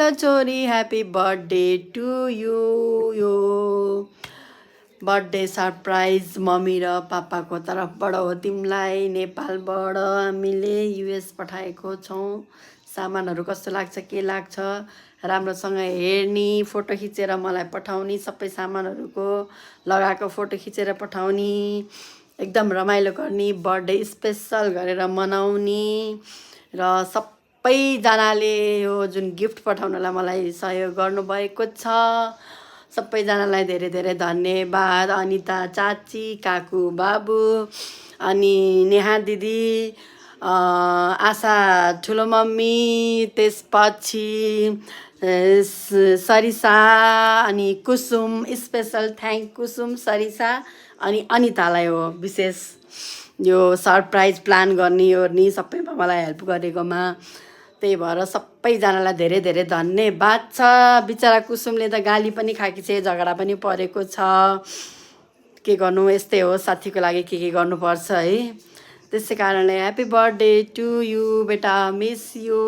Hello छोरी, happy birthday to you. यो birthday surprise mummy र पापाको तर्फबाट हो तिमीलाई। नेपालबाट हामीले युएस पठाएको छौँ। सामानहरू कस्तो लाग्छ, के लाग्छ, राम्रोसँग हेर्ने, फोटो खिचेर मलाई पठाउने, सबै सामानहरूको लगाएको फोटो खिचेर पठाउने, एकदम रमाइलो गर्ने, बर्थडे स्पेसल गरेर मनाउने र सबैजनाले यो जुन गिफ्ट पठाउनलाई मलाई सहयोग गर्नुभएको छ। सबैजनालाई धेरै धेरै धन्यवाद। अनिता चाची, काकु बाबु, अनि नेहा दिदी, आशा ठुलो मम्मी, त्यसपछि सरिसा, अनि कुसुम। स्पेसल थ्याङ्क कुसुम, सरिसा अनि अनितालाई हो विशेष यो सरप्राइज प्लान गर्ने ओर्ने सबैमा मलाई हेल्प गरेकोमा। त्यही भएर सबैजनालाई धेरै धेरै धन्यवाद छ। बिचरा कुसुमले त गाली पनि खाएकी छ, झगडा पनि परेको छ। के गर्नु, यस्तै हो, साथीको लागि के गर्नुपर्छ है। त्यसै कारणले ह्याप्पी बर्थडे टु यु बेटा, मिस यु।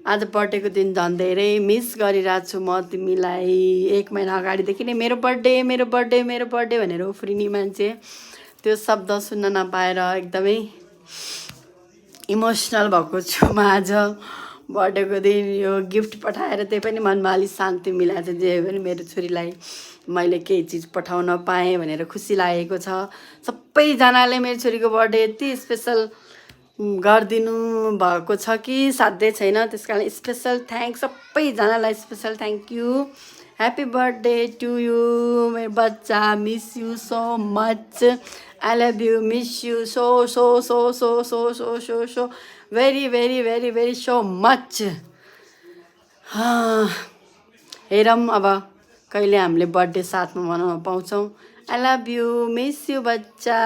आज बर्थडेको दिन झन् धेरै मिस गरिरहेको छु म तिमीलाई। 1 महिना अगाडिदेखि नै मेरो बर्थडे मेरो बर्थडे मेरो बर्थडे भनेर उफ्रिने मान्छे, त्यो शब्द सुन्न नपाएर एकदमै इमोसनल भएको छु म आज। बर्थडेको दिन यो गिफ्ट पठाएर त्यही पनि मनमा अलिक शान्ति मिलाएको छ। जे पनि मेरो छोरीलाई मैले केही चिज पठाउन पाएँ भनेर खुसी लागेको छ। सबैजनाले मेरो छोरीको बर्थडे यति स्पेसल गरिदिनु भएको छ कि साध्यै छैन। त्यस कारण स्पेसल थ्याङ्क सबैजनालाई, special thank you. Happy birthday to you मेरो बच्चा, miss you so much, I love you, miss you so so so so so so so so very very very very so much. हेरौँ अब कहिले हामीले birthday साथमा मनाउन पाउँछौँ। I love you, miss you बच्चा।